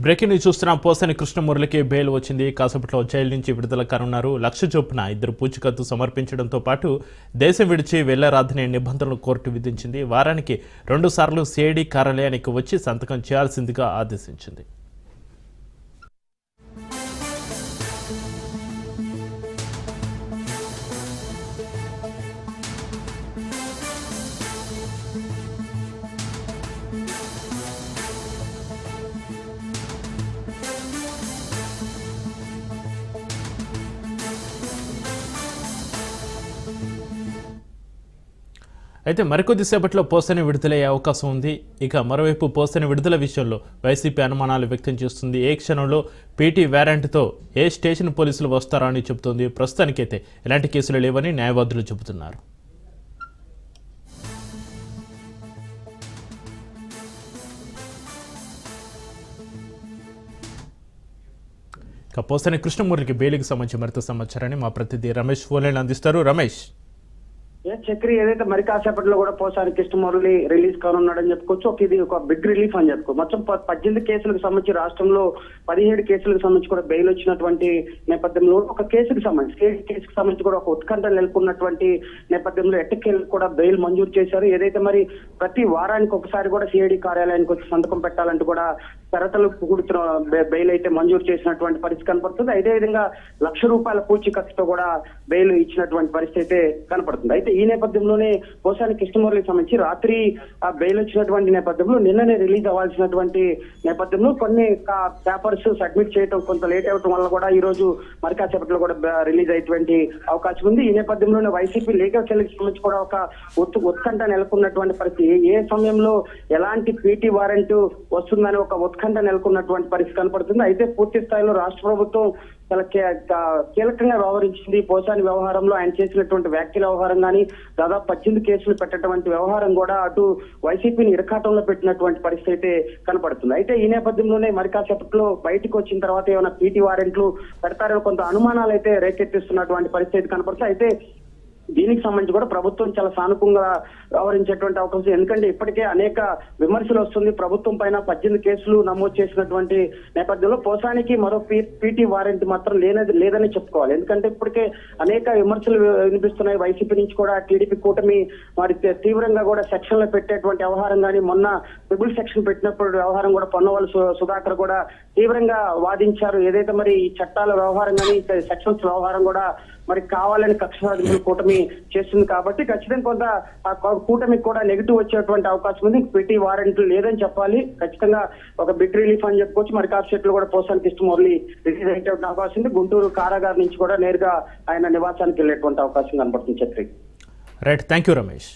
Breaking news చూస్తున్నాం. Posani కృష్ణమురళికి bail వచ్చింది. కాసేపట్లో జైలు నుంచి విడుదల కానున్నారు. 1,00,000 చొప్పున ఇద్దరు పూచికత్తు సమర్పించడంతో పాటు దేశం విడిచి వెళ్లరాదనే నిబంధనలు కోర్టు విధించింది. వారానికి 2 సార్లు సిఐడి కార్యాలయానికి వచ్చి సంతకం చేయాల్సిందిగా ఆదేశించింది. అయితే మరికొద్దిసేపట్లో పోసాని విడుదలయ్యే అవకాశం ఉంది. ఇక మరోవైపు పోసాని విడుదల విషయంలో వైసీపీ అనుమానాలు వ్యక్తం చేస్తుంది. ఏ క్షణంలో పీటీ వారెంట్తో ఏ స్టేషన్ పోలీసులు వస్తారా అని చెబుతోంది. ప్రస్తుతానికైతే ఎలాంటి కేసులు లేవని న్యాయవాదులు చెబుతున్నారు. ఇక పోసాని కృష్ణమురళికి బెయిల్కి సంబంధించి మరింత సమాచారాన్ని మా ప్రతినిధి రమేష్ ఫోన్లైన్ అందిస్తారు. రమేష్, చక్రి ఏదైతే మరి కాసేపట్లో కూడా పోసాని కృష్ణమురళి రిలీజ్ కానున్నాడని చెప్పుకోవచ్చు. ఇది ఒక బిగ్ రిలీఫ్ అని చెప్పుకో. మొత్తం 18 కేసులకు సంబంధించి రాష్ట్రంలో 17 కేసులకు సంబంధించి కూడా బెయిల్ వచ్చినటువంటి నేపథ్యంలో ఒక కేసుకు సంబంధించి కూడా ఒక ఉత్కంఠ నెలకొన్నటువంటి నేపథ్యంలో ఎట్టకేలకు కూడా బెయిల్ మంజూరు చేశారు. ఏదైతే మరి ప్రతి వారానికి ఒకసారి కూడా సిఐడి కార్యాలయానికి వచ్చి సంతకం పెట్టాలంటూ కూడా షరతులు కూడుతున్న బెయిల్ అయితే మంజూరు చేసినటువంటి పరిస్థితి కనపడుతుంది. అదేవిధంగా ₹1,00,000 పూచీకత్తుతో కూడా బెయిల్ ఇచ్చినటువంటి పరిస్థితి అయితే కనపడుతుంది. అయితే ఈ నేపథ్యంలోనే పోసాని కృష్ణమురళికి సంబంధించి రాత్రి ఆ బెయిల్ వచ్చినటువంటి నేపథ్యంలో నిన్ననే రిలీజ్ అవ్వాల్సినటువంటి నేపథ్యంలో కొన్ని పేపర్స్ సబ్మిట్ చేయడం కొంత లేట్ అవడం వల్ల కూడా ఈ రోజు మరి కాసేపట్లో కూడా రిలీజ్ అయ్యేటువంటి అవకాశం ఉంది. ఈ నేపథ్యంలోనే వైసీపీ లీగల్ సెల్కి సంబంధించి కూడా ఒక ఉత్కంఠ నెలకొన్నటువంటి పరిస్థితి. ఏ సమయంలో ఎలాంటి పీటీ వారెంట్ వస్తుందని ఒక ఉత్కంఠ నెలకొన్నటువంటి పరిస్థితి కనపడుతుంది. అయితే పూర్తి స్థాయిలో రాష్ట్ర ప్రభుత్వం చాలా కీలకంగా వ్యవహరించింది. పోసాని వ్యవహారంలో ఆయన చేసినటువంటి వ్యాఖ్యల వ్యవహారం కానీ దాదాపు 18 కేసులు పెట్టటువంటి వ్యవహారం కూడా అటు వైసీపీని ఇరకాటంలో పెట్టినటువంటి పరిస్థితి అయితే కనపడుతుంది. అయితే ఈ నేపథ్యంలోనే మరి కాసేపట్లో బయటకు వచ్చిన తర్వాత ఏమైనా పీటీ వారెంట్లు పెడతారో కొంత అనుమానాలు అయితే రేకెత్తిస్తున్నటువంటి పరిస్థితి కనపడుతుంది. అయితే దీనికి సంబంధించి కూడా ప్రభుత్వం చాలా సానుకూలంగా వ్యవహరించేటువంటి అవకాశం. ఎందుకంటే ఇప్పటికే అనేక విమర్శలు వస్తుంది ప్రభుత్వం పైన. 18 కేసులు నమోదు చేసినటువంటి నేపథ్యంలో పోసానికి మరో పీటీ వారెంట్ మాత్రం లేదని చెప్పుకోవాలి. ఎందుకంటే ఇప్పటికే అనేక విమర్శలు వినిపిస్తున్నాయి వైసీపీ నుంచి కూడా. టీడీపీ కూటమి మరి తీవ్రంగా కూడా సెక్షన్లు పెట్టేటువంటి వ్యవహారం కానీ, మొన్న ట్రిబుల్ సెక్షన్ పెట్టినప్పుడు వ్యవహారం కూడా పొన్నవాళ్ళు సుధాకర్ కూడా తీవ్రంగా వాదించారు. ఏదైతే మరి ఈ చట్టాల వ్యవహారం కానీ సెక్షన్స్ వ్యవహారం కూడా మరి కావాలని కక్ష సాధింపులు కూటమి చేస్తుంది. కాబట్టి ఖచ్చితంగా కొంత కూటమికి కూడా నెగిటివ్ వచ్చేటువంటి అవకాశం ఉంది. పీటీ వారెంట్ లేదని చెప్పాలి. ఖచ్చితంగా ఒక బిగ్ రిలీఫ్ అని చెప్పుకోవచ్చు. మరి కాసేపట్లో కూడా పోసాని కృష్ణమురళి రిలీజ్ అయ్యేటువంటి అవకాశం ఉంది. గుంటూరు కారాగారం నుంచి కూడా నేరుగా ఆయన నివాసానికి వెళ్ళేటువంటి అవకాశం కనబడుతుంది. Chakri, right, thank you Ramesh.